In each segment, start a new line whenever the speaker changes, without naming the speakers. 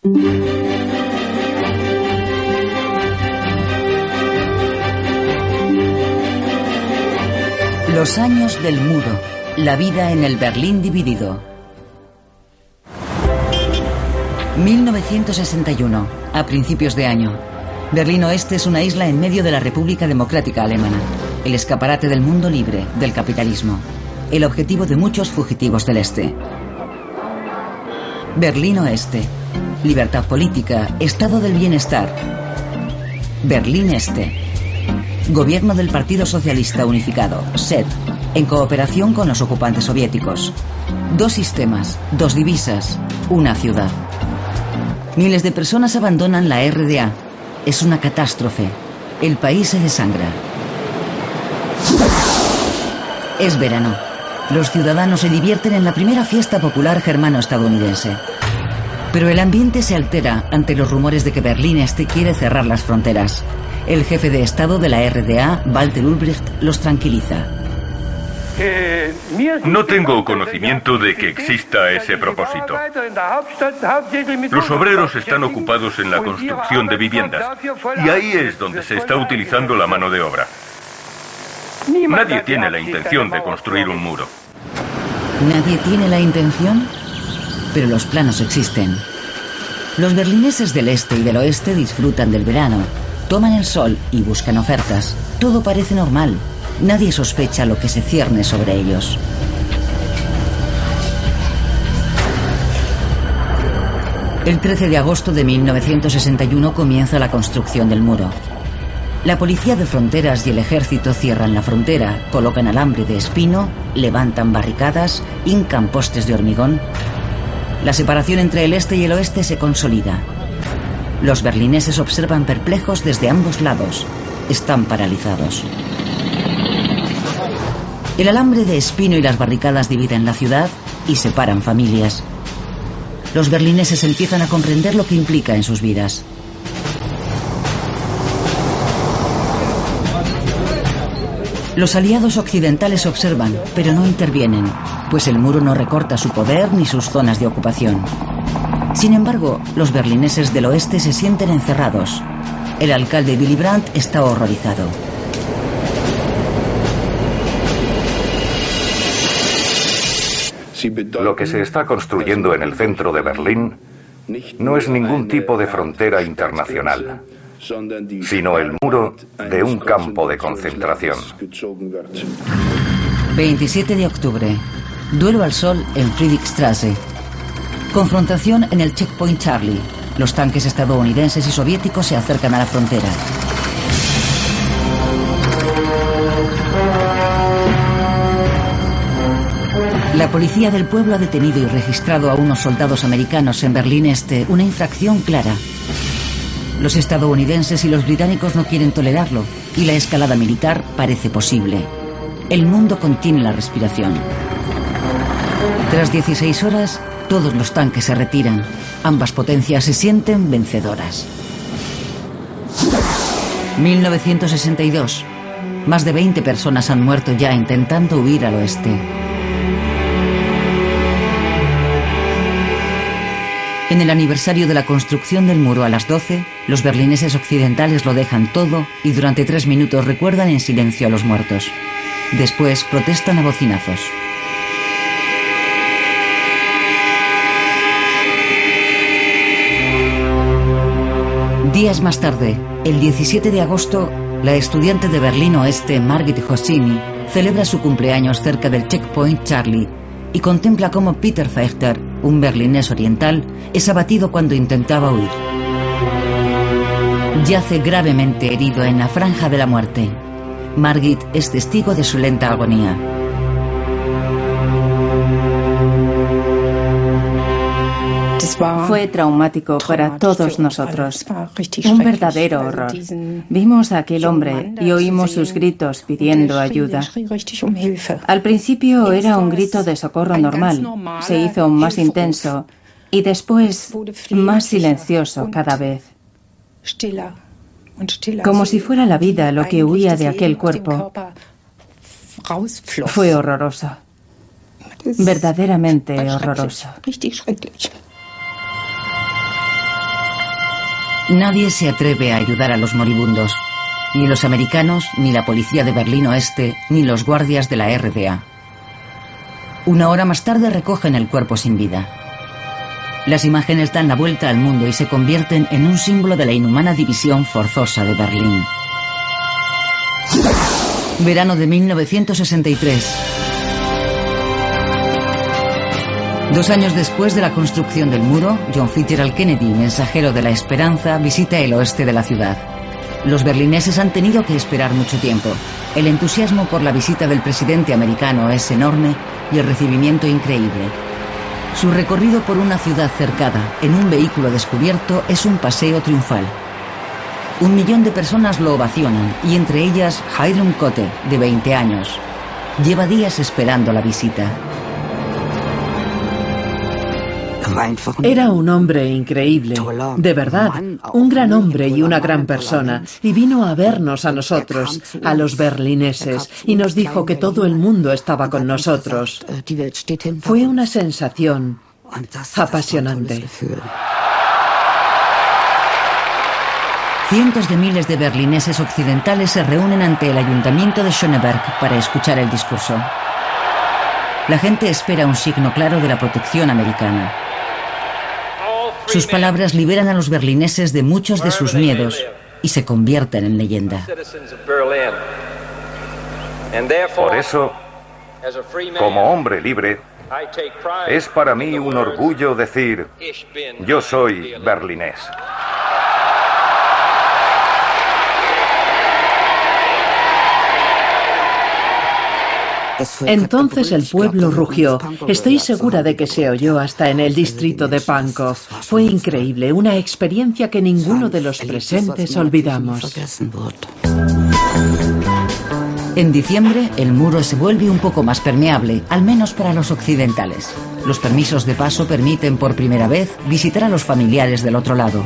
Los años del muro. La vida en el Berlín dividido. 1961. A principios de año. Berlín Oeste es una isla en medio de la República Democrática Alemana. El escaparate del mundo libre, del capitalismo. El objetivo de muchos fugitivos del Este. Berlín Oeste. Libertad política, estado del bienestar. Berlín Este. Gobierno del Partido Socialista Unificado, SED, en cooperación con los ocupantes soviéticos. 2 sistemas, 2 divisas, una ciudad. Miles de personas abandonan la RDA. Es una catástrofe. El país se desangra. Es verano. Los ciudadanos se divierten en la primera fiesta popular germano-estadounidense. Pero el ambiente se altera ante los rumores de que Berlín Este quiere cerrar las fronteras. El jefe de Estado de la RDA, Walter Ulbricht, los tranquiliza.
No tengo conocimiento de que exista ese propósito. Los obreros están ocupados en la construcción de viviendas y ahí es donde se está utilizando la mano de obra. Nadie tiene la intención de construir un muro.
¿Nadie tiene la intención? Pero los planos existen. Los berlineses del este y del oeste disfrutan del verano, toman el sol y buscan ofertas. Todo parece normal. Nadie sospecha lo que se cierne sobre ellos. El 13 de agosto de 1961 comienza la construcción del muro. La policía de fronteras y el ejército cierran la frontera, colocan alambre de espino, levantan barricadas, hincan postes de hormigón. La separación entre el este y el oeste se consolida. Los berlineses observan perplejos desde ambos lados. Están paralizados. El alambre de espino y las barricadas dividen la ciudad y separan familias. Los berlineses empiezan a comprender lo que implica en sus vidas. Los aliados occidentales observan, pero no intervienen, pues el muro no recorta su poder ni sus zonas de ocupación. Sin embargo, los berlineses del oeste se sienten encerrados. El alcalde Willy Brandt está horrorizado.
Lo que se está construyendo en el centro de Berlín no es ningún tipo de frontera internacional, sino el muro de un campo de concentración.
27 de octubre. Duelo al sol en Friedrichstraße. Confrontación en el Checkpoint Charlie. Los tanques estadounidenses y soviéticos se acercan a la frontera. La policía del pueblo ha detenido y registrado a unos soldados americanos en Berlín Este, una infracción clara. Los estadounidenses y los británicos no quieren tolerarlo y la escalada militar parece posible. El mundo contiene la respiración. Tras 16 horas, todos los tanques se retiran. Ambas potencias se sienten vencedoras. 1962. Más de 20 personas han muerto ya intentando huir al oeste. En el aniversario de la construcción del muro a las 12, los berlineses occidentales lo dejan todo y durante 3 minutos recuerdan en silencio a los muertos. Después protestan a bocinazos. Días más tarde, el 17 de agosto, la estudiante de Berlín Oeste, Margit Hosini, celebra su cumpleaños cerca del Checkpoint Charlie y contempla cómo Peter Fechter, un berlinés oriental, es abatido cuando intentaba huir. Yace gravemente herido en la franja de la muerte. Margit es testigo de su lenta agonía.
Fue traumático para todos nosotros. Un verdadero horror. Vimos a aquel hombre y oímos sus gritos pidiendo ayuda. Al principio era un grito de socorro normal. Se hizo más intenso y después más silencioso cada vez. Como si fuera la vida lo que huía de aquel cuerpo. Fue horroroso. Verdaderamente horroroso.
Nadie se atreve a ayudar a los moribundos. Ni los americanos, ni la policía de Berlín Oeste, ni los guardias de la RDA. Una hora más tarde recogen el cuerpo sin vida. Las imágenes dan la vuelta al mundo y se convierten en un símbolo de la inhumana división forzosa de Berlín. Verano de 1963. 2 años después de la construcción del muro, John Fitzgerald Kennedy, mensajero de la esperanza, visita el oeste de la ciudad. Los berlineses han tenido que esperar mucho tiempo. El entusiasmo por la visita del presidente americano es enorme y el recibimiento increíble. Su recorrido por una ciudad cercada en un vehículo descubierto es un paseo triunfal. 1 millón de personas lo ovacionan y entre ellas Hiram Cote, de 20 años. Lleva días esperando la visita.
Era un hombre increíble, de verdad, un gran hombre y una gran persona, y vino a vernos a nosotros, a los berlineses, y nos dijo que todo el mundo estaba con nosotros. Fue una sensación apasionante.
Cientos de miles de berlineses occidentales se reúnen ante el ayuntamiento de Schöneberg para escuchar el discurso. La gente espera un signo claro de la protección americana. Sus palabras liberan a los berlineses de muchos de sus miedos y se convierten en leyenda.
Por eso, como hombre libre, es para mí un orgullo decir, yo soy berlinés.
Entonces el pueblo rugió. Estoy segura de que se oyó hasta en el distrito de Pankow. Fue increíble, una experiencia que ninguno de los presentes olvidamos.
En diciembre, el muro se vuelve un poco más permeable, al menos para los occidentales. Los permisos de paso permiten por primera vez visitar a los familiares del otro lado.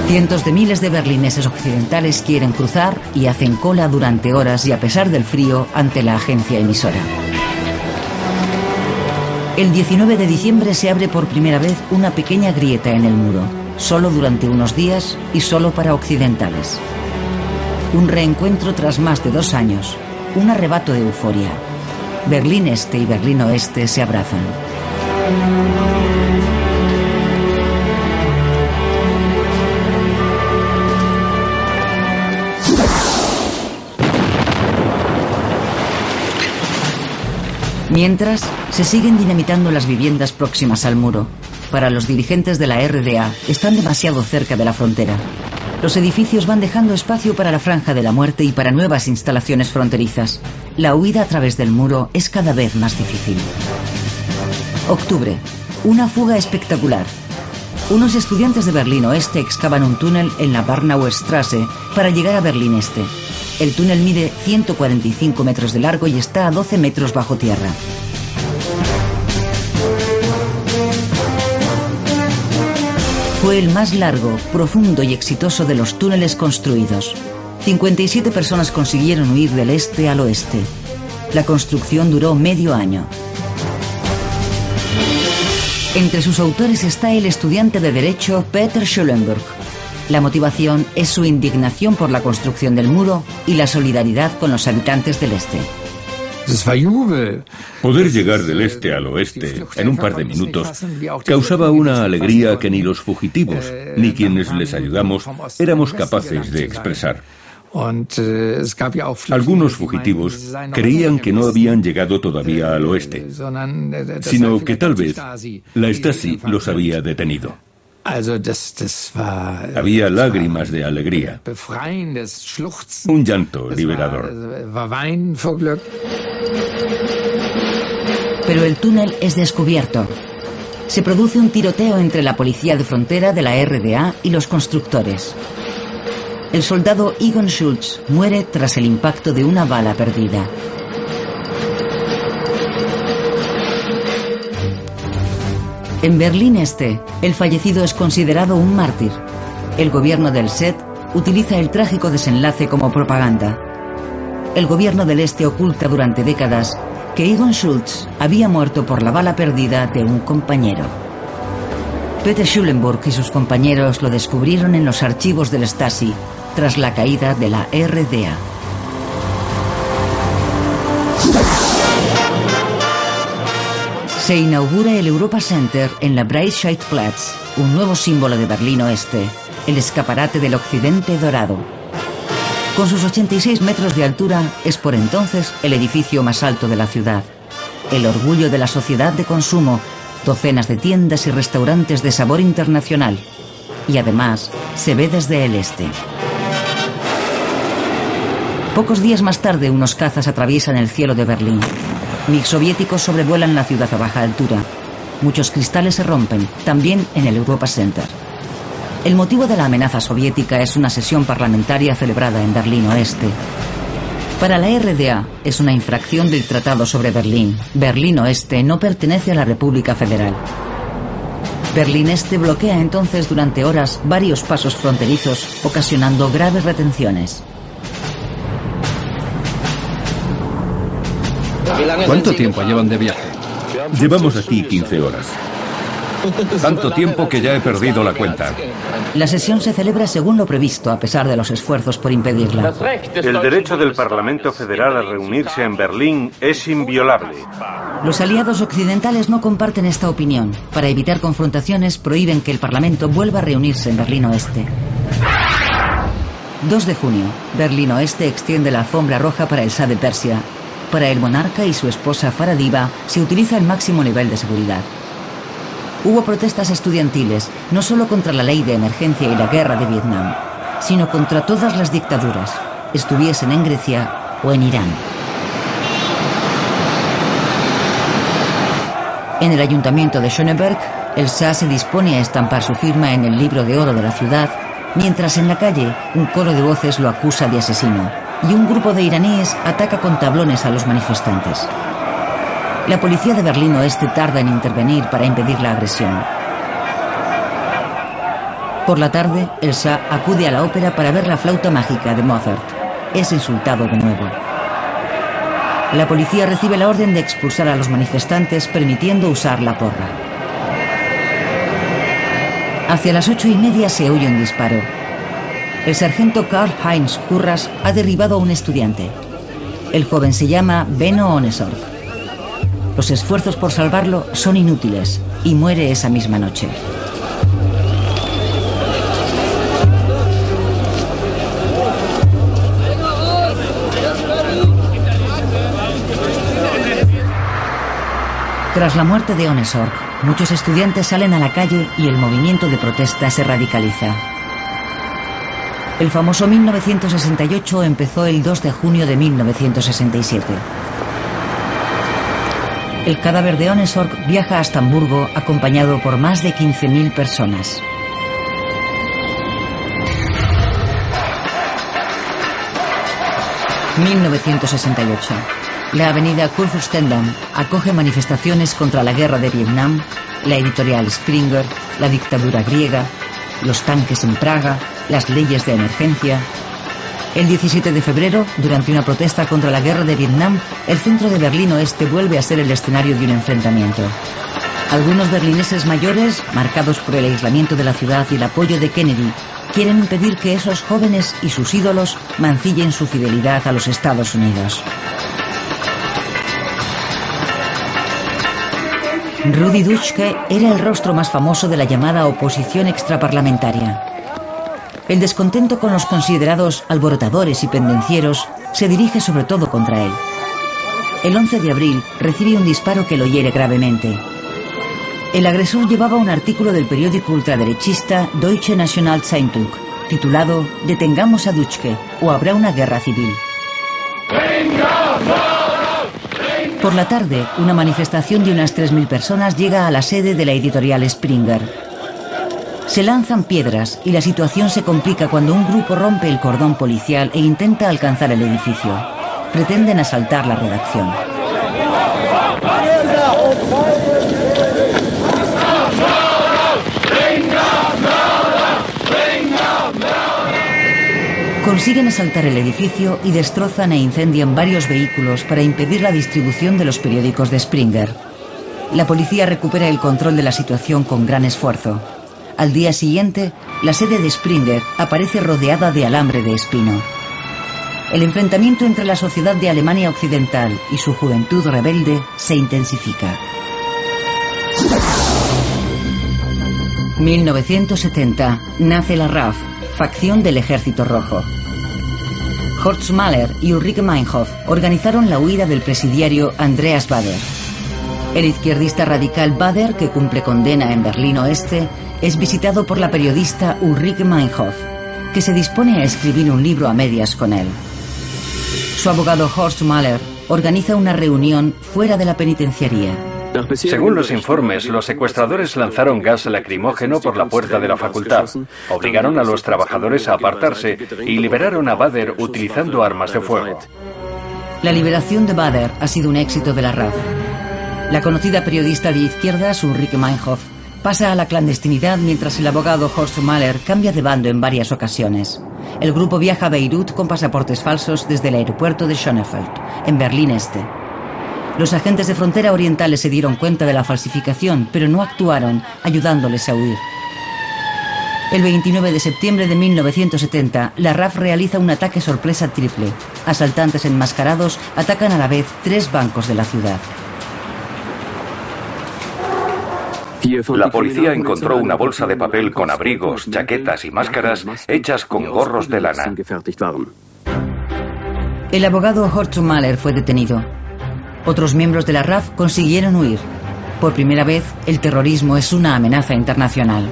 Cientos de miles de berlineses occidentales quieren cruzar y hacen cola durante horas y a pesar del frío ante la agencia emisora. El 19 de diciembre se abre por primera vez una pequeña grieta en el muro, solo durante unos días y solo para occidentales. Un reencuentro tras más de 2 años, un arrebato de euforia. Berlín Este y Berlín Oeste se abrazan. Mientras, se siguen dinamitando las viviendas próximas al muro. Para los dirigentes de la RDA, están demasiado cerca de la frontera. Los edificios van dejando espacio para la franja de la muerte y para nuevas instalaciones fronterizas. La huida a través del muro es cada vez más difícil. Octubre. Una fuga espectacular. Unos estudiantes de Berlín Oeste excavan un túnel en la Barnauer Straße para llegar a Berlín Este. El túnel mide 145 metros de largo y está a 12 metros bajo tierra. Fue el más largo, profundo y exitoso de los túneles construidos. 57 personas consiguieron huir del este al oeste. La construcción duró medio año. Entre sus autores está el estudiante de Derecho Peter Schellenberg. La motivación es su indignación por la construcción del muro y la solidaridad con los habitantes del este.
Poder llegar del este al oeste en un par de minutos causaba una alegría que ni los fugitivos, ni quienes les ayudamos, éramos capaces de expresar. Algunos fugitivos creían que no habían llegado todavía al oeste, sino que tal vez la Stasi los había detenido. Había lágrimas de alegría, un llanto liberador.
Pero el túnel es descubierto. Se produce un tiroteo entre la policía de frontera de la RDA y los constructores. El soldado Egon Schultz muere tras el impacto de una bala perdida. En Berlín Este, el fallecido es considerado un mártir. El gobierno del SED utiliza el trágico desenlace como propaganda. El gobierno del Este oculta durante décadas que Egon Schultz había muerto por la bala perdida de un compañero. Peter Schulenburg y sus compañeros lo descubrieron en los archivos del Stasi tras la caída de la RDA. Se inaugura el Europa Center en la Breitscheidplatz, un nuevo símbolo de Berlín Oeste, el escaparate del occidente dorado. Con sus 86 metros de altura, es por entonces el edificio más alto de la ciudad. El orgullo de la sociedad de consumo, docenas de tiendas y restaurantes de sabor internacional. Y además, se ve desde el este. Pocos días más tarde, unos cazas atraviesan el cielo de Berlín. MiG soviéticos sobrevuelan la ciudad a baja altura. Muchos cristales se rompen, también en el Europa Center. El motivo de la amenaza soviética es una sesión parlamentaria celebrada en Berlín Oeste. Para la RDA es una infracción del Tratado sobre Berlín. Berlín Oeste no pertenece a la República Federal. Berlín Este bloquea entonces durante horas varios pasos fronterizos, ocasionando graves retenciones.
¿Cuánto tiempo llevan de viaje?
Llevamos aquí 15 horas.
Tanto tiempo que ya he perdido la cuenta.
La sesión se celebra según lo previsto, a pesar de los esfuerzos por impedirla.
El derecho del Parlamento Federal a reunirse en Berlín es inviolable.
Los aliados occidentales no comparten esta opinión. Para evitar confrontaciones, prohíben que el Parlamento vuelva a reunirse en Berlín Oeste. 2 de junio, Berlín Oeste extiende la alfombra roja para el Shah de Persia. Para el monarca y su esposa Farah Diba se utiliza el máximo nivel de seguridad. Hubo protestas estudiantiles, no solo contra la ley de emergencia y la guerra de Vietnam, sino contra todas las dictaduras, estuviesen en Grecia o en Irán. En el ayuntamiento de Schöneberg, el Shah se dispone a estampar su firma en el libro de oro de la ciudad, mientras en la calle un coro de voces lo acusa de asesino, y un grupo de iraníes ataca con tablones a los manifestantes. La policía de Berlín Oeste tarda en intervenir para impedir la agresión. Por la tarde, el Shah acude a la ópera para ver la flauta mágica de Mozart. Es insultado de nuevo. La policía recibe la orden de expulsar a los manifestantes, permitiendo usar la porra. Hacia las 8:30 se oye un disparo. El sargento Karl-Heinz Kurras ha derribado a un estudiante. El joven se llama Benno Ohnesorg. Los esfuerzos por salvarlo son inútiles y muere esa misma noche. Tras la muerte de Ohnesorg, muchos estudiantes salen a la calle y el movimiento de protesta se radicaliza. El famoso 1968 empezó el 2 de junio de 1967. El cadáver de Ohnesorg viaja hasta Hamburgo acompañado por más de 15.000 personas. ...1968... La avenida Kurfürstendamm acoge manifestaciones contra la guerra de Vietnam, la editorial Springer, la dictadura griega, los tanques en Praga, las leyes de emergencia. El 17 de febrero, durante una protesta contra la guerra de Vietnam, el centro de Berlín Oeste vuelve a ser el escenario de un enfrentamiento. Algunos berlineses mayores, marcados por el aislamiento de la ciudad y el apoyo de Kennedy, quieren impedir que esos jóvenes y sus ídolos mancillen su fidelidad a los Estados Unidos. Rudi Dutschke era el rostro más famoso de la llamada oposición extraparlamentaria. El descontento con los considerados alborotadores y pendencieros se dirige sobre todo contra él. El 11 de abril recibe un disparo que lo hiere gravemente. El agresor llevaba un artículo del periódico ultraderechista Deutsche Nationalzeitung, titulado «Detengamos a Dutschke o habrá una guerra civil». Por la tarde, una manifestación de unas 3.000 personas llega a la sede de la editorial Springer. Se lanzan piedras y la situación se complica cuando un grupo rompe el cordón policial e intenta alcanzar el edificio. Pretenden asaltar la redacción. Con Consiguen asaltar el edificio y destrozan e incendian varios vehículos para impedir la distribución de los periódicos de Springer. La policía recupera el control de la situación con gran esfuerzo. Al día siguiente, la sede de Springer aparece rodeada de alambre de espino. El enfrentamiento entre la sociedad de Alemania Occidental y su juventud rebelde se intensifica. 1970. Nace la RAF, facción del Ejército Rojo. Horst Mahler y Ulrike Meinhof organizaron la huida del presidiario Andreas Baader. El izquierdista radical Baader, que cumple condena en Berlín Oeste, es visitado por la periodista Ulrike Meinhof, que se dispone a escribir un libro a medias con él. Su abogado Horst Mahler organiza una reunión fuera de la penitenciaría.
Según los informes, los secuestradores lanzaron gas lacrimógeno por la puerta de la facultad, obligaron a los trabajadores a apartarse y liberaron a Baader utilizando armas de fuego.
La liberación de Baader ha sido un éxito de la RAF. La conocida periodista de izquierdas, Ulrike Meinhof, pasa a la clandestinidad mientras el abogado Horst Mahler cambia de bando en varias ocasiones. El grupo viaja a Beirut con pasaportes falsos desde el aeropuerto de Schönefeld, en Berlín Este. Los agentes de frontera orientales se dieron cuenta de la falsificación, pero no actuaron, ayudándoles a huir. El 29 de septiembre de 1970, la RAF realiza un ataque sorpresa triple. Asaltantes enmascarados atacan a la vez 3 bancos de la ciudad.
La policía encontró una bolsa de papel con abrigos, chaquetas y máscaras hechas con gorros de lana.
El abogado Horst Mahler fue detenido. Otros miembros de la RAF consiguieron huir. Por primera vez, el terrorismo es una amenaza internacional.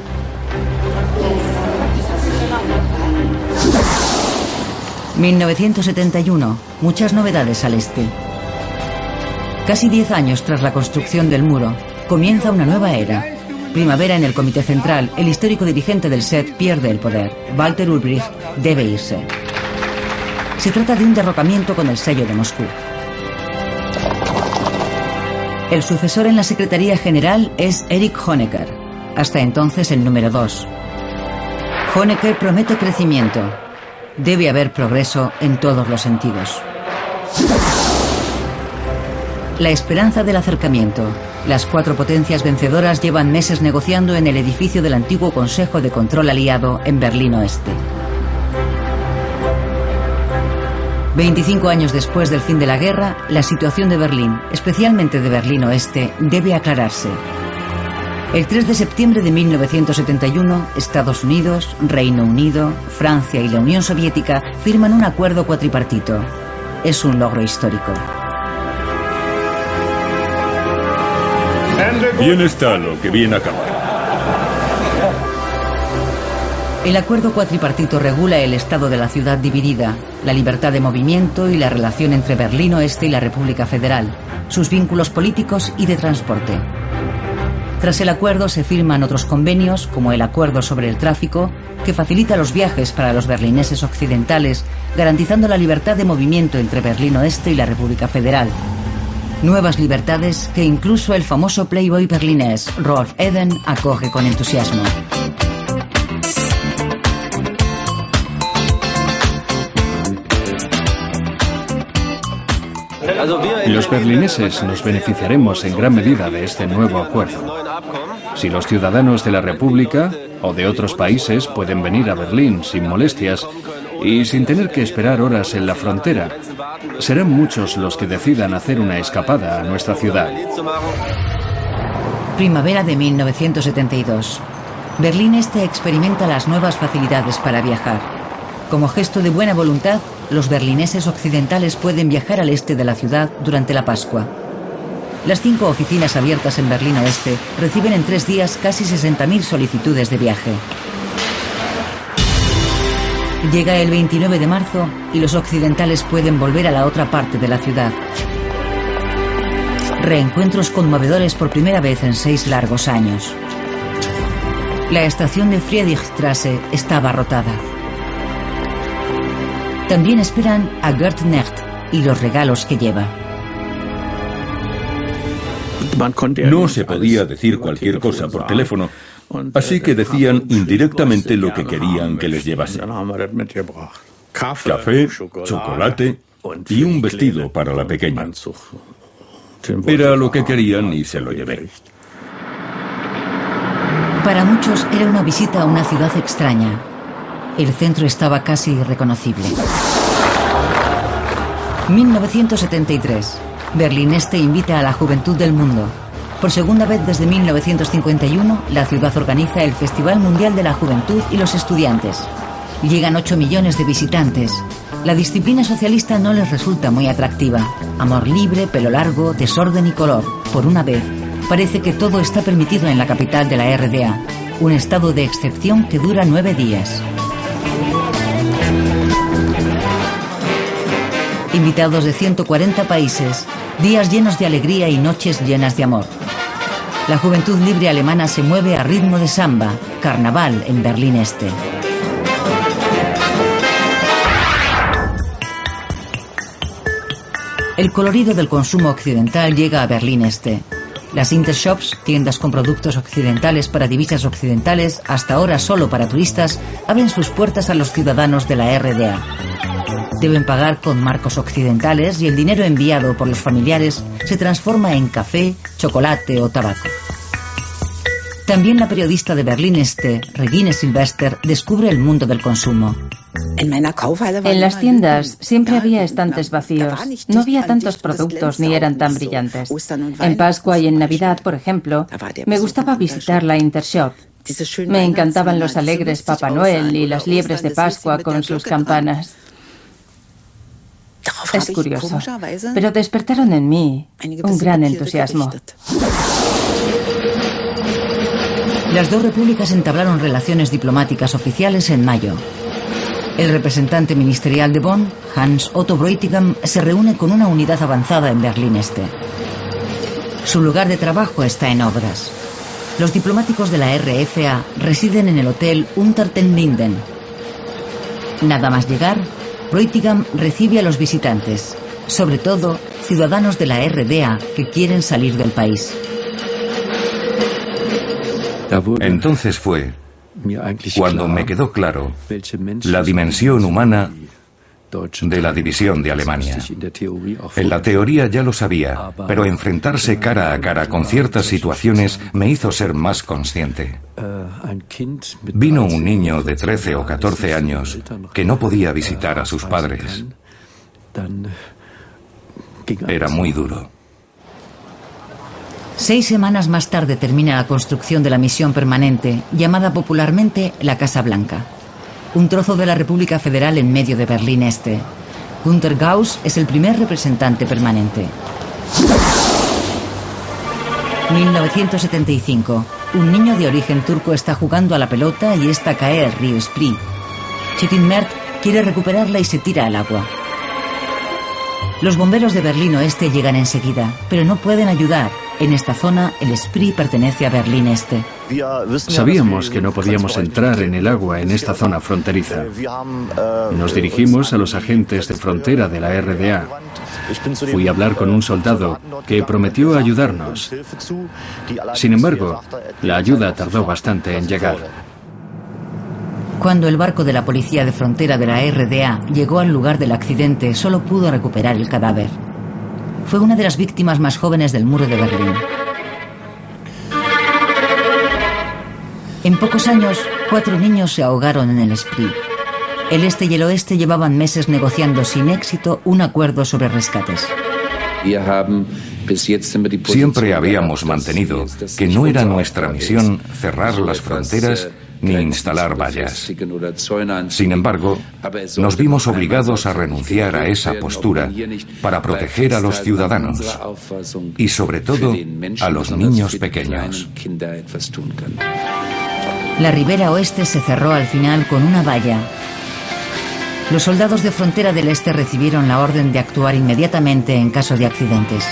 ...1971... Muchas novedades al este. Casi 10 años tras la construcción del muro, comienza una nueva era. Primavera en el Comité Central, el histórico dirigente del SED pierde el poder. Walter Ulbricht debe irse. Se trata de un derrocamiento con el sello de Moscú. El sucesor en la Secretaría General es Erich Honecker, hasta entonces el número 2. Honecker promete crecimiento. Debe haber progreso en todos los sentidos. La esperanza del acercamiento. Las 4 potencias vencedoras llevan meses negociando en el edificio del antiguo Consejo de Control Aliado en Berlín Oeste. 25 años después del fin de la guerra, la situación de Berlín, especialmente de Berlín Oeste, debe aclararse. El 3 de septiembre de 1971, Estados Unidos, Reino Unido, Francia y la Unión Soviética firman un acuerdo cuatripartito. Es un logro histórico.
Bien está lo que bien acaba.
El acuerdo cuatripartito regula el estado de la ciudad dividida, la libertad de movimiento y la relación entre Berlín Oeste y la República Federal, sus vínculos políticos y de transporte. Tras el acuerdo se firman otros convenios, como el Acuerdo sobre el Tráfico, que facilita los viajes para los berlineses occidentales, garantizando la libertad de movimiento entre Berlín Oeste y la República Federal. Nuevas libertades que incluso el famoso playboy berlinés Rolf Eden acoge con entusiasmo.
Los berlineses nos beneficiaremos en gran medida de este nuevo acuerdo. Si los ciudadanos de la República o de otros países pueden venir a Berlín sin molestias y sin tener que esperar horas en la frontera, serán muchos los que decidan hacer una escapada a nuestra ciudad.
Primavera de 1972. Berlín Este experimenta las nuevas facilidades para viajar. Como gesto de buena voluntad, los berlineses occidentales pueden viajar al este de la ciudad durante la Pascua. Las 5 oficinas abiertas en Berlín Oeste reciben en 3 días casi 60.000 solicitudes de viaje. Llega el 29 de marzo y los occidentales pueden volver a la otra parte de la ciudad. Reencuentros conmovedores por primera vez en 6 largos años. La estación de Friedrichstraße está abarrotada. También esperan a Gerd Necht y los regalos que lleva.
No se podía decir cualquier cosa por teléfono, así que decían indirectamente lo que querían que les llevase. café, chocolate y un vestido para la pequeña. Era lo que querían y se lo llevé.
Para muchos era una visita a una ciudad extraña. El centro estaba casi irreconocible. 1973. Berlín Este invita a la juventud del mundo. Por segunda vez desde 1951, la ciudad organiza el Festival Mundial de la Juventud y los Estudiantes. Llegan 8 millones de visitantes. La disciplina socialista no les resulta muy atractiva. Amor libre, pelo largo, desorden y color. Por una vez, parece que todo está permitido en la capital de la RDA. Un estado de excepción que dura 9 días. Invitados de 140 países, días llenos de alegría y noches llenas de amor. La juventud libre alemana se mueve a ritmo de samba, carnaval en Berlín Este. El colorido del consumo occidental llega a Berlín Este. Las Intershops, tiendas con productos occidentales para divisas occidentales, hasta ahora solo para turistas, abren sus puertas a los ciudadanos de la RDA. Deben pagar con marcos occidentales y el dinero enviado por los familiares se transforma en café, chocolate o tabaco. También la periodista de Berlín Este, Regine Silvester, descubre el mundo del consumo.
En las tiendas siempre había estantes vacíos. No había tantos productos ni eran tan brillantes. En Pascua y en Navidad, por ejemplo, me gustaba visitar la Intershop. Me encantaban los alegres Papá Noel y las liebres de Pascua con sus campanas. Es curioso, pero despertaron en mí un gran entusiasmo.
Las dos repúblicas entablaron relaciones diplomáticas oficiales en mayo. El representante ministerial de Bonn, Hans Otto Bräutigam, se reúne con una unidad avanzada en Berlín Este. Su lugar de trabajo está en obras. Los diplomáticos de la RFA residen en el hotel Unter den Linden. Nada más llegar, Bräutigam recibe a los visitantes, sobre todo ciudadanos de la RDA que quieren salir del país.
Entonces fue cuando me quedó claro la dimensión humana de la división de Alemania. En la teoría ya lo sabía, pero enfrentarse cara a cara con ciertas situaciones me hizo ser más consciente. Vino un niño de 13 o 14 años que no podía visitar a sus padres. Era muy duro.
6 semanas más tarde termina la construcción de la misión permanente, llamada popularmente la Casa Blanca. Un trozo de la República Federal en medio de Berlín Este. Günter Gauss es el primer representante permanente. 1975. Un niño de origen turco está jugando a la pelota y esta cae al río Spree. Chetin Mert quiere recuperarla y se tira al agua. Los bomberos de Berlín Oeste llegan enseguida, pero no pueden ayudar. En esta zona, el Spree pertenece a Berlín Este.
Sabíamos que no podíamos entrar en el agua en esta zona fronteriza. Nos dirigimos a los agentes de frontera de la RDA. Fui a hablar con un soldado que prometió ayudarnos. Sin embargo, la ayuda tardó bastante en llegar.
Cuando el barco de la policía de frontera de la RDA llegó al lugar del accidente, solo pudo recuperar el cadáver. Fue una de las víctimas más jóvenes del muro de Berlín. En pocos años, 4 niños se ahogaron en el Spree. El este y el oeste llevaban meses negociando sin éxito un acuerdo sobre rescates.
Siempre habíamos mantenido que no era nuestra misión cerrar las fronteras ni instalar vallas. Sin embargo, nos vimos obligados a renunciar a esa postura para proteger a los ciudadanos y sobre todo a los niños pequeños.
La ribera oeste se cerró al final con una valla. Los soldados de frontera del este recibieron la orden de actuar inmediatamente en caso de accidentes.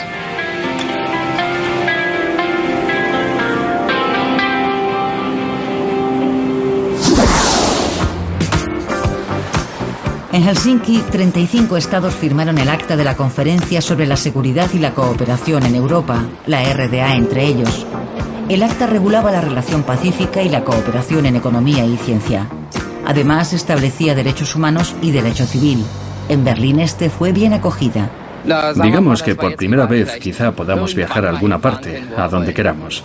En Helsinki, 35 estados firmaron el acta de la Conferencia sobre la Seguridad y la Cooperación en Europa, la RDA entre ellos. El acta regulaba la relación pacífica y la cooperación en economía y ciencia. Además, establecía derechos humanos y derecho civil. En Berlín Este fue bien acogida.
Digamos que por primera vez quizá podamos viajar a alguna parte, a donde queramos.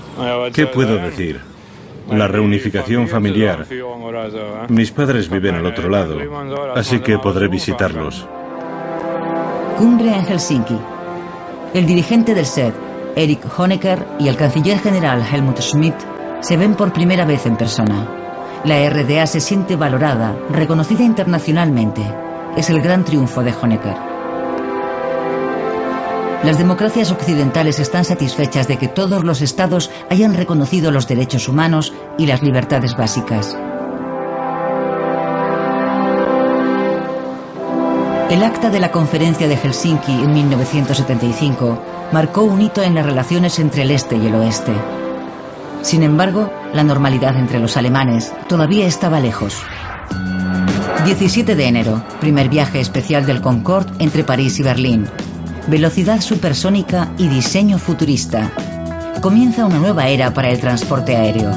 ¿Qué puedo decir? La reunificación familiar. Mis padres viven al otro lado, así que podré visitarlos.
Cumbre en Helsinki. El dirigente del SED, Erich Honecker, y el canciller general Helmut Schmidt se ven por primera vez en persona. La RDA se siente valorada, reconocida internacionalmente. Es el gran triunfo de Honecker. Las democracias occidentales están satisfechas de que todos los estados hayan reconocido los derechos humanos y las libertades básicas. El acta de la Conferencia de Helsinki en 1975 marcó un hito en las relaciones entre el Este y el Oeste. Sin embargo, la normalidad entre los alemanes todavía estaba lejos. 17 de enero, primer viaje especial del Concorde entre París y Berlín. Velocidad supersónica y diseño futurista. Comienza una nueva era para el transporte aéreo.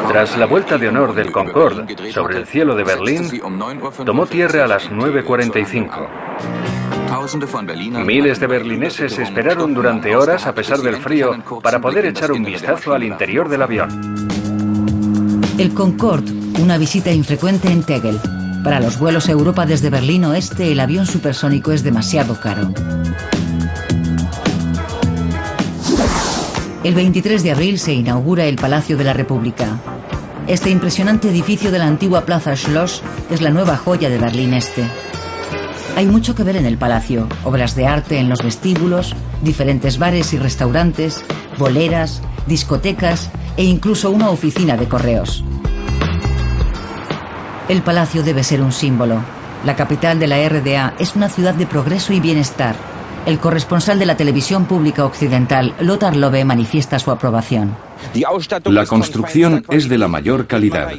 Tras la vuelta de honor del Concorde sobre el cielo de Berlín, tomó tierra a las 9:45. Miles de berlineses esperaron durante horas a pesar del frío para poder echar un vistazo al interior del avión.
El Concorde, una visita infrecuente en Tegel. Para los vuelos a Europa desde Berlín Oeste, el avión supersónico es demasiado caro. El 23 de abril se inaugura el Palacio de la República. Este impresionante edificio de la antigua Plaza Schloss es la nueva joya de Berlín Este. Hay mucho que ver en el palacio, obras de arte en los vestíbulos, diferentes bares y restaurantes, boleras, discotecas e incluso una oficina de correos. El palacio debe ser un símbolo. La capital de la RDA es una ciudad de progreso y bienestar. El corresponsal de la televisión pública occidental, Lothar Lobe, manifiesta su aprobación.
La construcción es de la mayor calidad.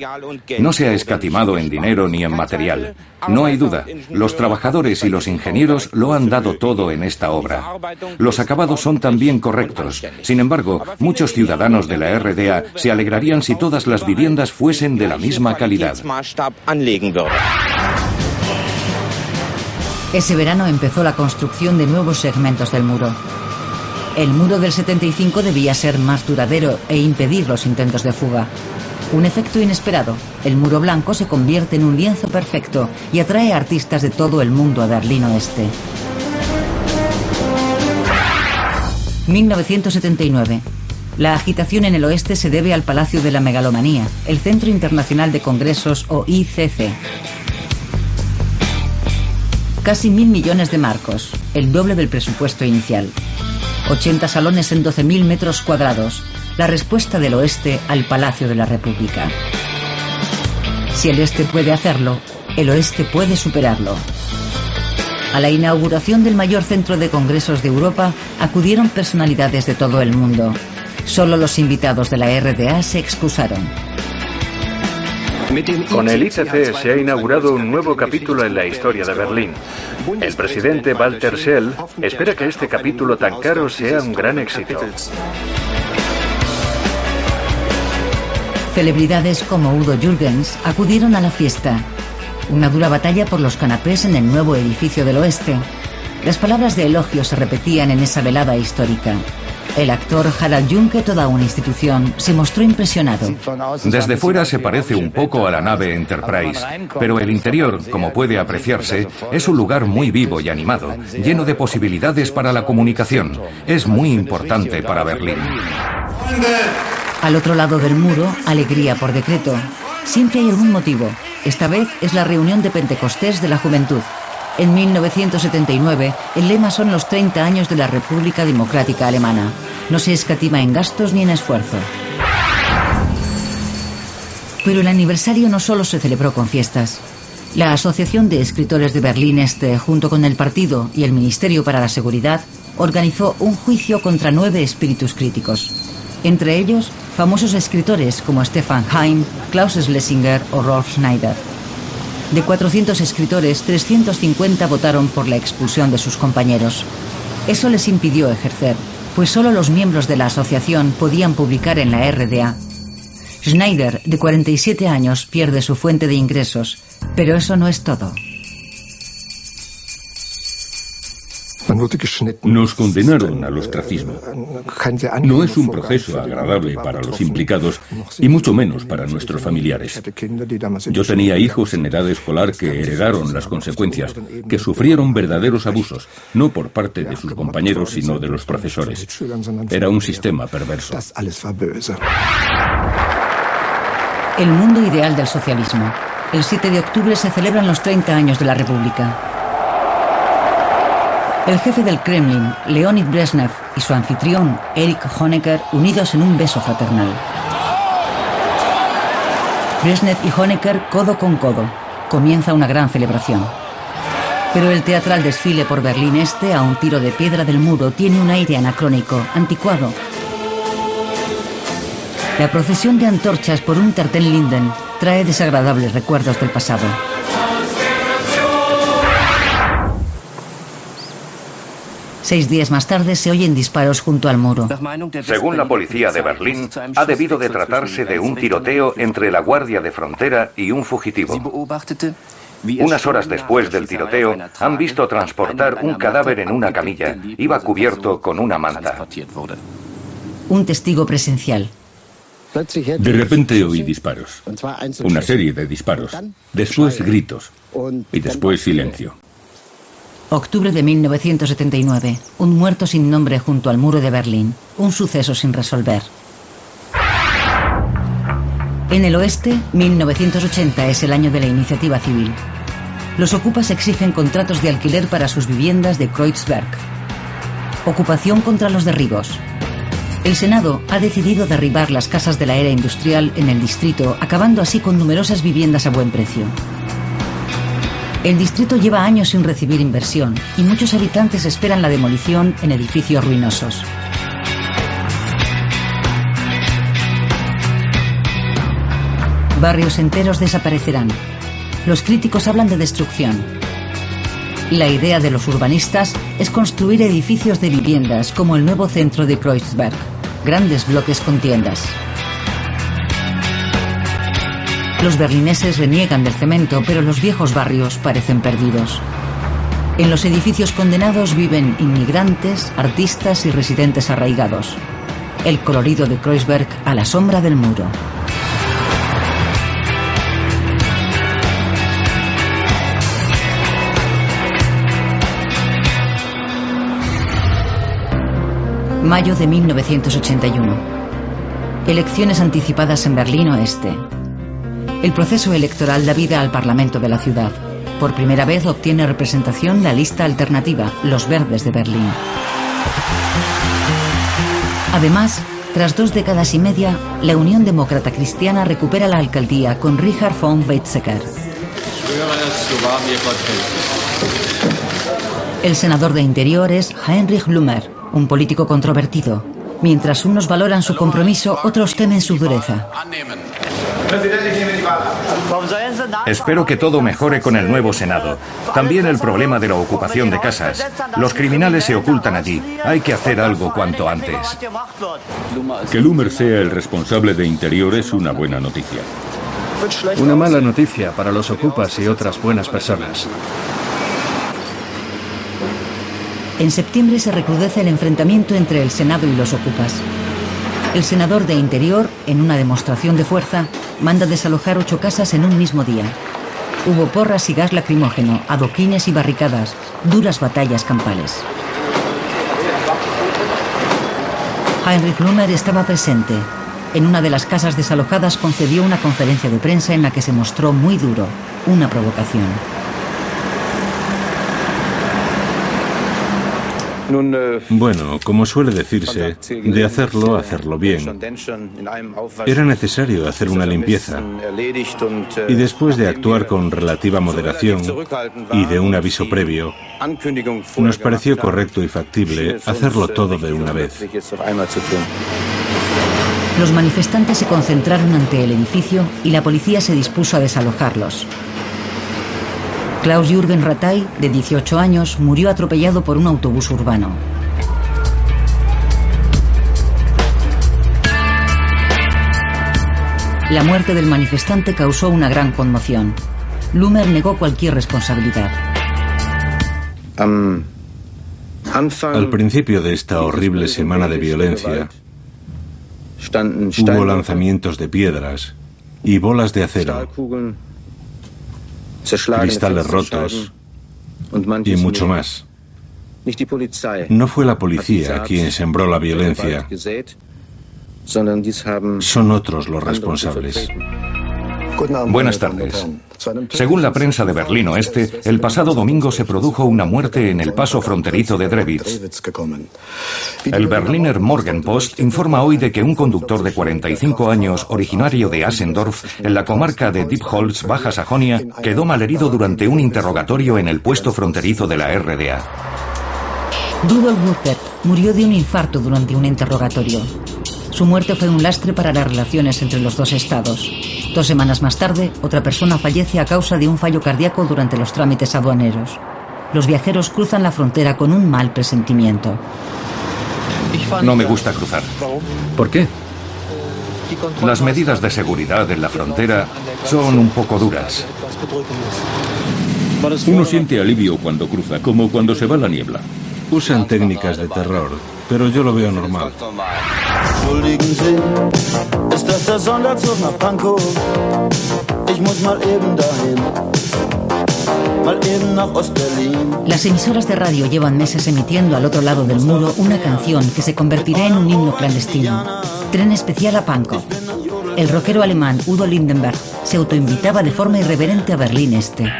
No se ha escatimado en dinero ni en material. No hay duda, los trabajadores y los ingenieros lo han dado todo en esta obra. Los acabados son también correctos. Sin embargo, muchos ciudadanos de la RDA se alegrarían si todas las viviendas fuesen de la misma calidad.
Ese verano empezó la construcción de nuevos segmentos del muro. El muro del 75 debía ser más duradero e impedir los intentos de fuga. Un efecto inesperado. El muro blanco se convierte en un lienzo perfecto y atrae a artistas de todo el mundo a Berlín Oeste. 1979. La agitación en el oeste se debe al Palacio de la Megalomanía, el Centro Internacional de Congresos o ICC. Casi 1.000 millones de marcos, el doble del presupuesto inicial. 80 salones en 12.000 metros cuadrados, la respuesta del oeste al Palacio de la República. Si el este puede hacerlo, el oeste puede superarlo. A la inauguración del mayor centro de congresos de Europa acudieron personalidades de todo el mundo. Solo los invitados de la RDA se excusaron.
Con el ICC se ha inaugurado un nuevo capítulo en la historia de Berlín. El presidente Walter Scheel espera que este capítulo tan caro sea un gran éxito.
Celebridades como Udo Jürgens acudieron a la fiesta. Una dura batalla por los canapés en el nuevo edificio del oeste. Las palabras de elogio se repetían en esa velada histórica. El actor Harald Junke, toda una institución, se mostró impresionado.
Desde fuera se parece un poco a la nave Enterprise, pero el interior, como puede apreciarse, es un lugar muy vivo y animado, lleno de posibilidades para la comunicación. Es muy importante para Berlín.
Al otro lado del muro, alegría por decreto. Siempre hay algún motivo. Esta vez es la reunión de Pentecostés de la juventud. En 1979, el lema son los 30 años de la República Democrática Alemana. No se escatima en gastos ni en esfuerzo. Pero el aniversario no solo se celebró con fiestas. La Asociación de Escritores de Berlín Este, junto con el partido y el Ministerio para la Seguridad, organizó un juicio contra 9 espíritus críticos. Entre ellos, famosos escritores como Stefan Heym, Klaus Schlesinger o Rolf Schneider. De 400 escritores, 350 votaron por la expulsión de sus compañeros. Eso les impidió ejercer. pues solo los miembros de la asociación podían publicar en la RDA. Schneider, de 47 años, pierde su fuente de ingresos, pero eso no es todo.
Nos condenaron al ostracismo. No es un proceso agradable para los implicados y mucho menos para nuestros familiares. Yo tenía hijos en edad escolar que heredaron las consecuencias, que sufrieron verdaderos abusos, no por parte de sus compañeros, sino de los profesores. Era un sistema perverso.
El mundo ideal del socialismo. El 7 de octubre se celebran los 30 años de la República. El jefe del Kremlin, Leonid Brezhnev, y su anfitrión, Erich Honecker, unidos en un beso fraternal. Brezhnev y Honecker codo con codo. Comienza una gran celebración. Pero el teatral desfile por Berlín Este, a un tiro de piedra del muro, tiene un aire anacrónico, anticuado. La procesión de antorchas por Unter-den-Linden trae desagradables recuerdos del pasado. Seis días más tarde se oyen disparos junto al muro.
Según la policía de Berlín, ha debido de tratarse de un tiroteo entre la Guardia de Frontera y un fugitivo. Unas horas después del tiroteo, han visto transportar un cadáver en una camilla. Iba cubierto con una manta.
Un testigo presencial.
De repente oí disparos. Una serie de disparos. Después gritos. Y después silencio.
Octubre de 1979. Un muerto sin nombre junto al muro de Berlín. Un suceso sin resolver. En el oeste, 1980 es el año de la iniciativa civil. Los ocupas exigen contratos de alquiler para sus viviendas de Kreuzberg. Ocupación contra los derribos. El Senado ha decidido derribar las casas de la era industrial en el distrito, acabando así con numerosas viviendas a buen precio. El distrito lleva años sin recibir inversión y muchos habitantes esperan la demolición en edificios ruinosos. Barrios enteros desaparecerán. Los críticos hablan de destrucción. La idea de los urbanistas es construir edificios de viviendas como el nuevo centro de Kreuzberg, grandes bloques con tiendas. Los berlineses reniegan del cemento, pero los viejos barrios parecen perdidos. En los edificios condenados viven inmigrantes, artistas y residentes arraigados. El colorido de Kreuzberg a la sombra del muro. Mayo de 1981. Elecciones anticipadas en Berlín Oeste. El proceso electoral da vida al Parlamento de la ciudad. Por primera vez obtiene representación la lista alternativa, los Verdes de Berlín. Además, tras 2 décadas y media, la Unión Demócrata Cristiana recupera la alcaldía con Richard von Weizsäcker. El senador de Interior es Heinrich Blumer, un político controvertido. Mientras unos valoran su compromiso, otros temen su dureza.
Espero que todo mejore con el nuevo Senado. También el problema de la ocupación de casas. Los criminales se ocultan allí. Hay que hacer algo cuanto antes.
Que Blumer sea el responsable de Interior es una buena noticia.
Una mala noticia para los ocupas y otras buenas personas.
En septiembre se recrudece el enfrentamiento entre el Senado y los ocupas. El senador de Interior, en una demostración de fuerza, manda desalojar 8 casas en un mismo día. Hubo porras y gas lacrimógeno, adoquines y barricadas, duras batallas campales. Heinrich Blumer estaba presente. En una de las casas desalojadas concedió una conferencia de prensa en la que se mostró muy duro, una provocación.
Bueno, como suele decirse, de hacerlo bien. Era necesario hacer una limpieza. Y después de actuar con relativa moderación y de un aviso previo, nos pareció correcto y factible hacerlo todo de una vez.
Los manifestantes se concentraron ante el edificio y la policía se dispuso a desalojarlos. Klaus-Jürgen Rattay, de 18 años, murió atropellado por un autobús urbano. La muerte del manifestante causó una gran conmoción. Lumer negó cualquier responsabilidad.
Al principio de esta horrible semana de violencia, hubo lanzamientos de piedras y bolas de acero, cristales rotos y mucho más. No fue la policía quien sembró la violencia, son otros los responsables.
Buenas tardes. Según la prensa de Berlín Oeste, el pasado domingo se produjo una muerte en el paso fronterizo de Drewitz. El Berliner Morgenpost informa hoy de que un conductor de 45 años, originario de Asendorf, en la comarca de Diepholz, Baja Sajonia, quedó malherido durante un interrogatorio en el puesto fronterizo de la RDA.
Rudolf Burkert murió de un infarto durante un interrogatorio. Su muerte fue un lastre para las relaciones entre los dos estados. 2 semanas más tarde, otra persona fallece a causa de un fallo cardíaco durante los trámites aduaneros. Los viajeros cruzan la frontera con un mal presentimiento.
No me gusta cruzar.
¿Por qué?
Las medidas de seguridad en la frontera son un poco duras.
Uno siente alivio cuando cruza, como cuando se va la niebla.
Usan técnicas de terror, pero yo lo veo normal.
Las emisoras de radio llevan meses emitiendo al otro lado del muro una canción que se convertirá en un himno clandestino. Tren especial a Pankow. El rockero alemán Udo Lindenberg se autoinvitaba de forma irreverente a Berlín Este.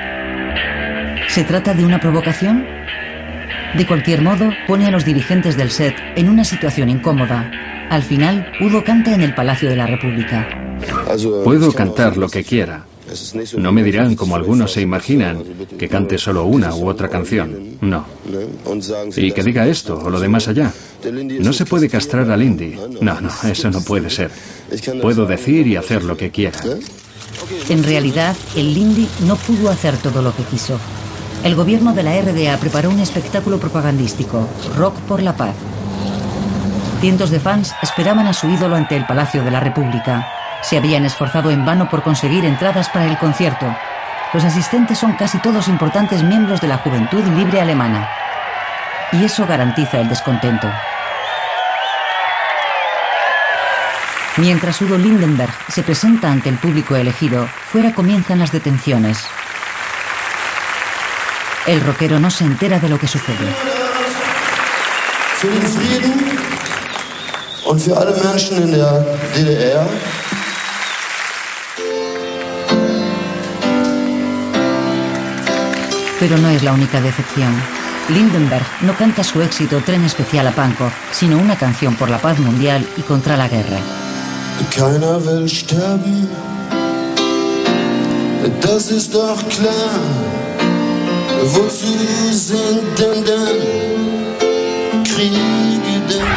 ¿Se trata de una provocación? De cualquier modo, pone a los dirigentes del SED en una situación incómoda. Al final, Udo canta en el Palacio de la República.
Puedo cantar lo que quiera. No me dirán, como algunos se imaginan, que cante solo una u otra canción. No. Y que diga esto o lo de más allá. No se puede castrar al Lindy. No, eso no puede ser. Puedo decir y hacer lo que quiera.
En realidad, el Lindy no pudo hacer todo lo que quiso. El gobierno de la RDA preparó un espectáculo propagandístico, Rock por la Paz. Cientos de fans esperaban a su ídolo ante el Palacio de la República. Se habían esforzado en vano por conseguir entradas para el concierto. Los asistentes son casi todos importantes miembros de la Juventud Libre Alemana. Y eso garantiza el descontento. Mientras Udo Lindenberg se presenta ante el público elegido, fuera comienzan las detenciones. El rockero no se entera de lo que sucede.
Für den Frieden und für alle Menschen in der DDR.
Pero no es la única decepción. Lindenberg no canta su éxito Tren especial a Pankow, sino una canción por la paz mundial y contra la guerra.
Keiner will sterben, das ist doch klar. Wozu sind denn Kriege denn?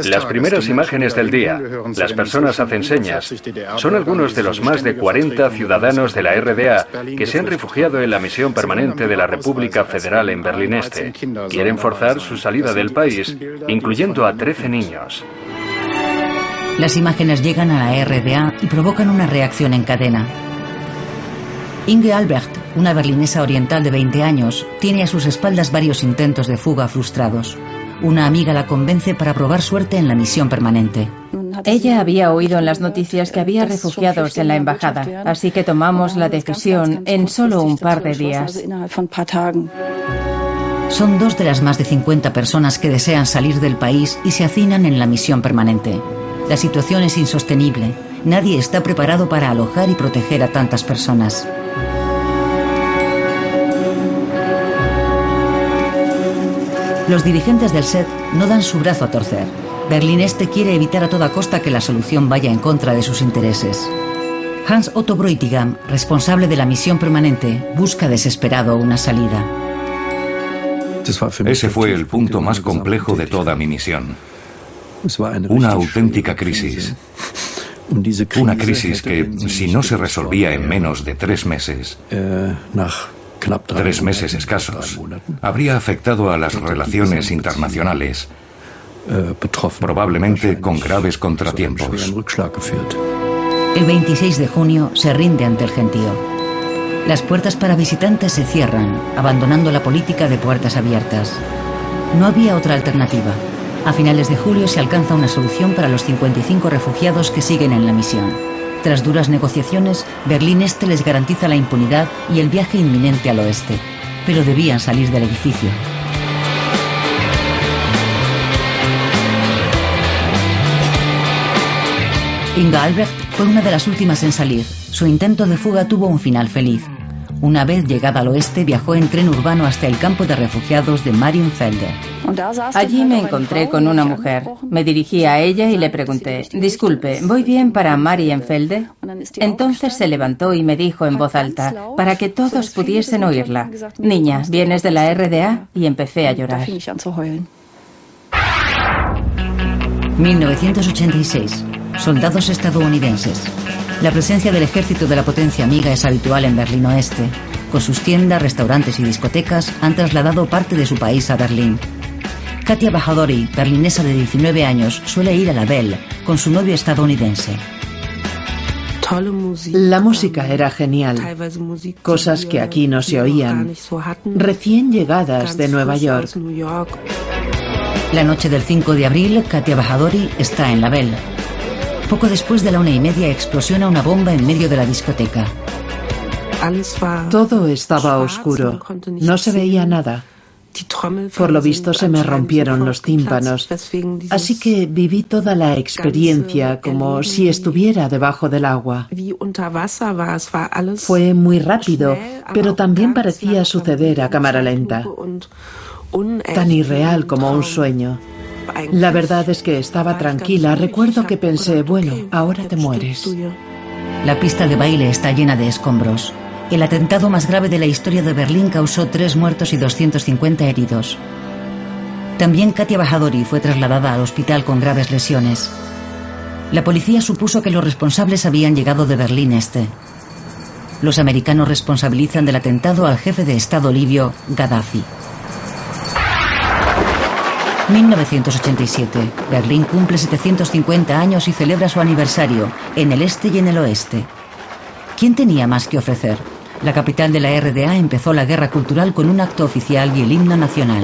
Las primeras imágenes del día, las personas hacen señas, son algunos de los más de 40 ciudadanos de la RDA que se han refugiado en la misión permanente de la República Federal en Berlín Este. Quieren forzar su salida del país, incluyendo a 13 niños.
Las imágenes llegan a la RDA y provocan una reacción en cadena. Inge Albrecht, una berlinesa oriental de 20 años, tiene a sus espaldas varios intentos de fuga frustrados. Una amiga la convence para probar suerte en la misión permanente.
Ella había oído en las noticias que había refugiados en la embajada, así que tomamos la decisión en solo un par de días.
Son 2 de las más de 50 personas que desean salir del país y se hacinan en la misión permanente. La situación es insostenible. Nadie está preparado para alojar y proteger a tantas personas. Los dirigentes del SED no dan su brazo a torcer. Berlín Este quiere evitar a toda costa que la solución vaya en contra de sus intereses. Hans Otto Bräutigam, responsable de la misión permanente, busca desesperado una salida.
Ese fue el punto más complejo de toda mi misión. Una auténtica crisis. Una crisis que, si no se resolvía en menos de 3 meses, 3 meses escasos, habría afectado a las relaciones internacionales probablemente con graves contratiempos.
El 26 de junio se rinde ante el gentío. Las puertas para visitantes se cierran, abandonando la política de puertas abiertas. No había otra alternativa. A finales de julio se alcanza una solución para los 55 refugiados que siguen en la misión. Tras duras negociaciones, Berlín Este les garantiza la impunidad y el viaje inminente al oeste. Pero debían salir del edificio. Inga Albrecht fue una de las últimas en salir. Su intento de fuga tuvo un final feliz. Una vez llegada al oeste, viajó en tren urbano hasta el campo de refugiados de Marienfelde.
Allí me encontré con una mujer. Me dirigí a ella y le pregunté: disculpe, ¿voy bien para Marienfelde? Entonces se levantó y me dijo en voz alta, para que todos pudiesen oírla: niña, ¿vienes de la RDA? Y empecé a llorar.
1986. Soldados estadounidenses. La presencia del ejército de la potencia amiga es habitual en Berlín Oeste. Con sus tiendas, restaurantes y discotecas han trasladado parte de su país a Berlín. Katia Bajadori, berlinesa de 19 años, suele ir a la Belle con su novio estadounidense.
La música era genial, cosas que aquí no se oían, recién llegadas de Nueva York.
La noche del 5 de abril, Katia Bajadori está en la Belle. Poco después de la 1:30 explosiona una bomba en medio de la discoteca.
Todo estaba oscuro, no se veía nada. Por lo visto se me rompieron los tímpanos, así que viví toda la experiencia como si estuviera debajo del agua. Fue muy rápido, pero también parecía suceder a cámara lenta, tan irreal como un sueño. La verdad es que estaba tranquila. Recuerdo que pensé, bueno, ahora te mueres.
La pista de baile está llena de escombros. El atentado más grave de la historia de Berlín causó 3 muertos y 250 heridos. También Katia Bajadori fue trasladada al hospital con graves lesiones. La policía supuso que los responsables habían llegado de Berlín Este. Los americanos responsabilizan del atentado al jefe de Estado libio, Gaddafi. 1987. Berlín cumple 750 años y celebra su aniversario, en el este y en el oeste. ¿Quién tenía más que ofrecer? La capital de la RDA empezó la guerra cultural con un acto oficial y el himno nacional.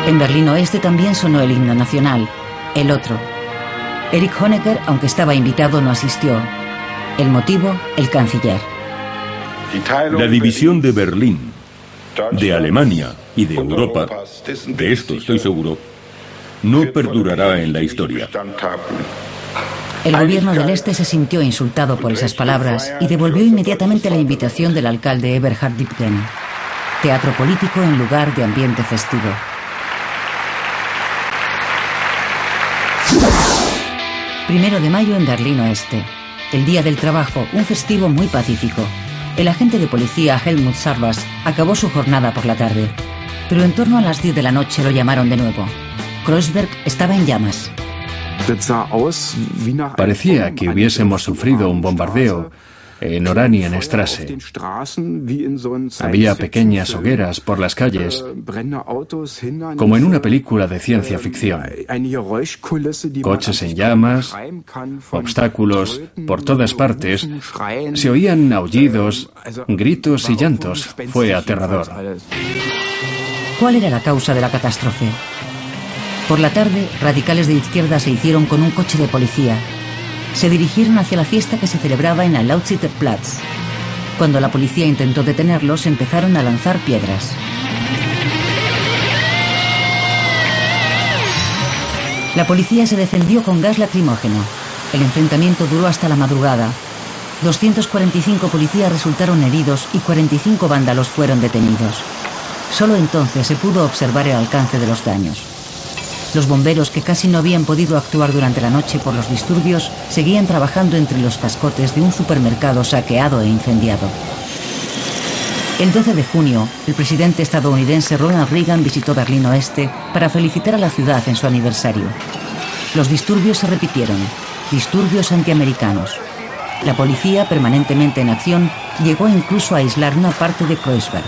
En Berlín Oeste también sonó el himno nacional, el otro. Erich Honecker, aunque estaba invitado, no asistió. El motivo, el canciller.
La división de Berlín, de Alemania y de Europa, de esto estoy seguro, no perdurará en la historia.
El gobierno del Este se sintió insultado por esas palabras y devolvió inmediatamente la invitación del alcalde Eberhard Diepgen. Teatro político en lugar de ambiente festivo. Primero de mayo en Berlín Oeste. El Día del Trabajo, un festivo muy pacífico. El agente de policía Helmut Sarbas acabó su jornada por la tarde. Pero en torno a las 10 de la noche lo llamaron de nuevo. Kreuzberg estaba en llamas.
Parecía que hubiésemos sufrido un bombardeo en Oranienstraße. Había pequeñas hogueras por las calles, como en una película de ciencia ficción. Coches en llamas, obstáculos por todas partes. Se oían aullidos, gritos y llantos. Fue aterrador.
¿Cuál era la causa de la catástrofe? Por la tarde, radicales de izquierda se hicieron con un coche de policía. Se dirigieron hacia la fiesta que se celebraba en el Lausitzer Platz. Cuando la policía intentó detenerlos, empezaron a lanzar piedras. La policía se defendió con gas lacrimógeno. El enfrentamiento duró hasta la madrugada. 245 policías resultaron heridos y 45 vándalos fueron detenidos. Solo entonces se pudo observar el alcance de los daños. Los bomberos, que casi no habían podido actuar durante la noche por los disturbios, seguían trabajando entre los cascotes de un supermercado saqueado e incendiado. El 12 de junio, el presidente estadounidense Ronald Reagan visitó Berlín Oeste para felicitar a la ciudad en su aniversario. Los disturbios se repitieron, disturbios antiamericanos. La policía, permanentemente en acción, llegó incluso a aislar una parte de Kreuzberg.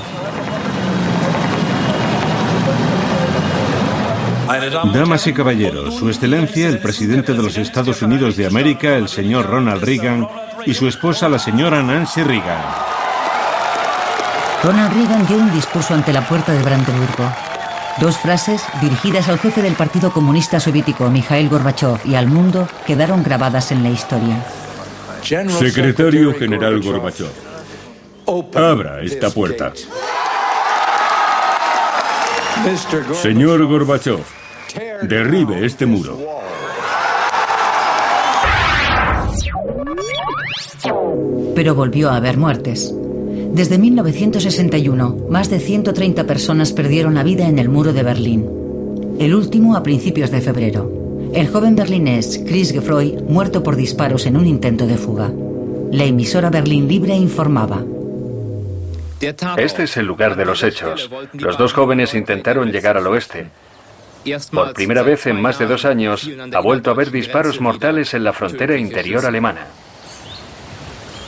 Damas y caballeros, Su Excelencia, el presidente de los Estados Unidos de América, el señor Ronald Reagan, y su esposa, la señora Nancy Reagan.
Ronald Reagan dio un discurso ante la puerta de Brandeburgo. 2 frases, dirigidas al jefe del Partido Comunista Soviético, Mikhail Gorbachev, y al mundo, quedaron grabadas en la historia.
Secretario General Gorbachev, abra esta puerta. Señor Gorbachev, derribe este muro.
Pero volvió a haber muertes. Desde 1961, más de 130 personas perdieron la vida en el muro de Berlín. El último a principios de febrero. El joven berlinés Chris Geoffroy, muerto por disparos en un intento de fuga. La emisora Berlín Libre informaba.
Este es el lugar de los hechos. Los 2 jóvenes intentaron llegar al oeste. Por primera vez en más de 2 años, ha vuelto a haber disparos mortales en la frontera interior alemana.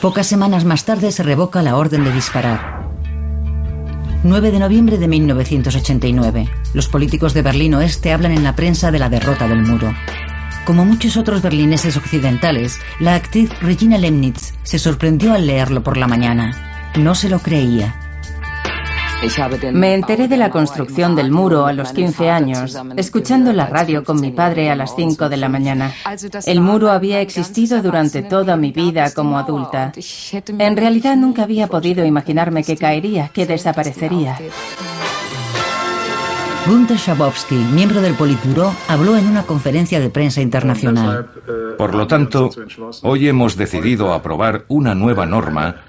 Pocas semanas más tarde se revoca la orden de disparar. 9 de noviembre de 1989. Los políticos de Berlín Oeste hablan en la prensa de la derrota del muro. Como muchos otros berlineses occidentales, la actriz Regina Lemnitz se sorprendió al leerlo por la mañana. No se lo creía.
Me enteré de la construcción del muro a los 15 años, escuchando la radio con mi padre a las 5 de la mañana. El muro había existido durante toda mi vida como adulta. En realidad nunca había podido imaginarme que caería, que desaparecería.
Günter Schabowski, miembro del Politburó, habló en una conferencia de prensa internacional.
Por lo tanto, hoy hemos decidido aprobar una nueva norma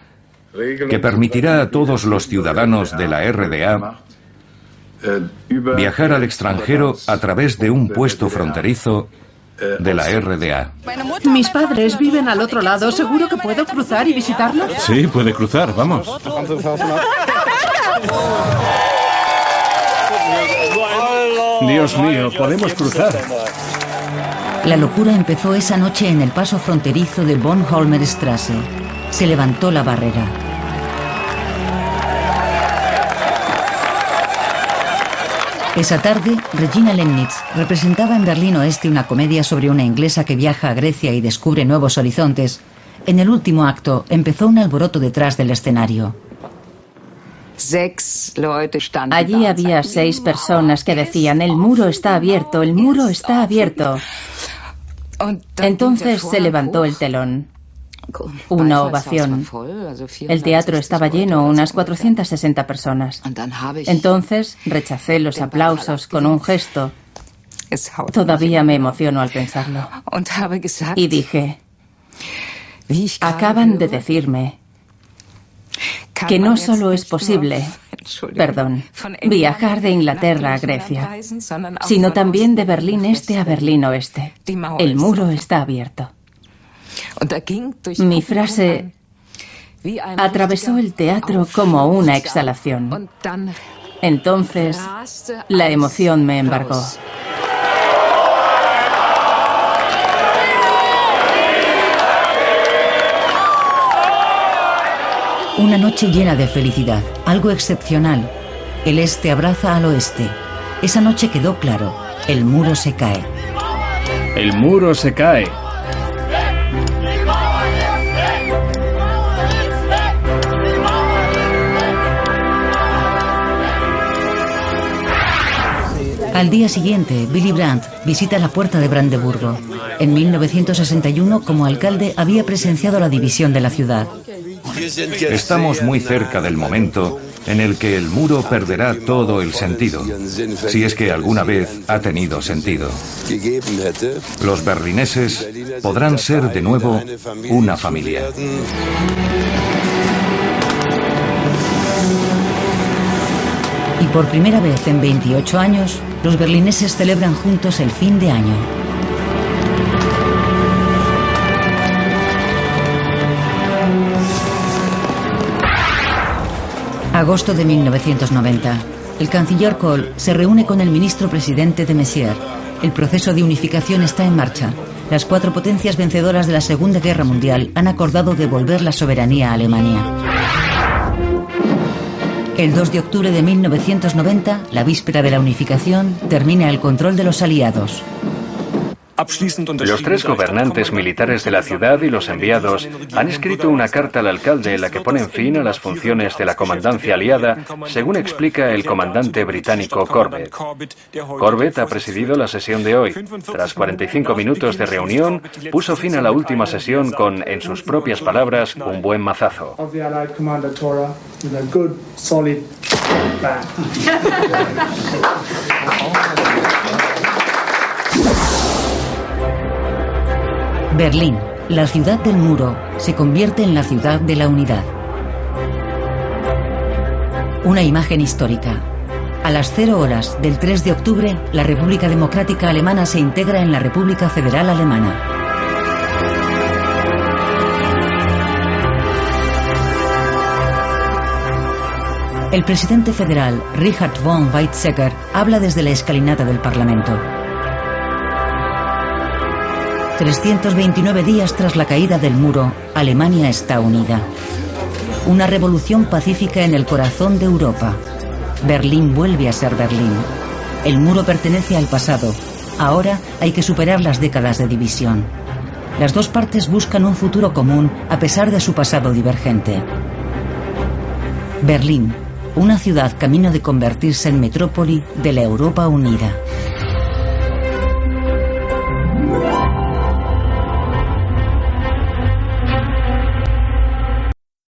que permitirá a todos los ciudadanos de la RDA viajar al extranjero a través de un puesto fronterizo de la RDA.
Mis padres viven al otro lado. ¿Seguro que puedo cruzar y visitarlos?
Sí, puede cruzar, vamos. Dios mío, podemos cruzar.
La locura empezó esa noche en el paso fronterizo de Bornholmer-Straße. Se levantó la barrera. Esa tarde, Regina Lemnitz representaba en Berlín Oeste una comedia sobre una inglesa que viaja a Grecia y descubre nuevos horizontes. En el último acto, empezó un alboroto detrás del escenario.
Allí había 6 personas que decían: el muro está abierto, el muro está abierto. Entonces se levantó el telón. Una ovación. El teatro estaba lleno, unas 460 personas. Entonces rechacé los aplausos con un gesto. Todavía me emociono al pensarlo. Y dije: acaban de decirme que no solo es posible, viajar de Inglaterra a Grecia, sino también de Berlín Este a Berlín Oeste. El muro está abierto. Mi frase atravesó el teatro como una exhalación. Entonces, la emoción me embargó.
Una noche llena de felicidad, algo excepcional. El este abraza al oeste. Esa noche quedó claro, el muro se cae.
El muro se cae.
Al día siguiente, Willy Brandt visita la puerta de Brandeburgo. En 1961, como alcalde, había presenciado la división de la ciudad.
Estamos muy cerca del momento en el que el muro perderá todo el sentido, si es que alguna vez ha tenido sentido. Los berlineses podrán ser de nuevo una familia.
Y por primera vez en 28 años, los berlineses celebran juntos el fin de año. Agosto de 1990. El canciller Kohl se reúne con el ministro presidente de Messier. El proceso de unificación está en marcha. Las 4 potencias vencedoras de la Segunda Guerra Mundial han acordado devolver la soberanía a Alemania. El 2 de octubre de 1990, la víspera de la unificación, termina el control de los aliados.
Los 3 gobernantes militares de la ciudad y los enviados han escrito una carta al alcalde en la que ponen fin a las funciones de la comandancia aliada, según explica el comandante británico Corbett. Corbett ha presidido la sesión de hoy. Tras 45 minutos de reunión, puso fin a la última sesión con, en sus propias palabras, un buen mazazo.
Berlín, la ciudad del muro, se convierte en la ciudad de la unidad. Una imagen histórica. A las 0 horas del 3 de octubre, la República Democrática Alemana se integra en la República Federal Alemana. El presidente federal, Richard von Weizsäcker, habla desde la escalinata del Parlamento. 329 días tras la caída del muro, Alemania está unida. Una revolución pacífica en el corazón de Europa. Berlín vuelve a ser Berlín. El muro pertenece al pasado. Ahora hay que superar las décadas de división. Las 2 partes buscan un futuro común a pesar de su pasado divergente. Berlín, una ciudad camino de convertirse en metrópoli de la Europa unida.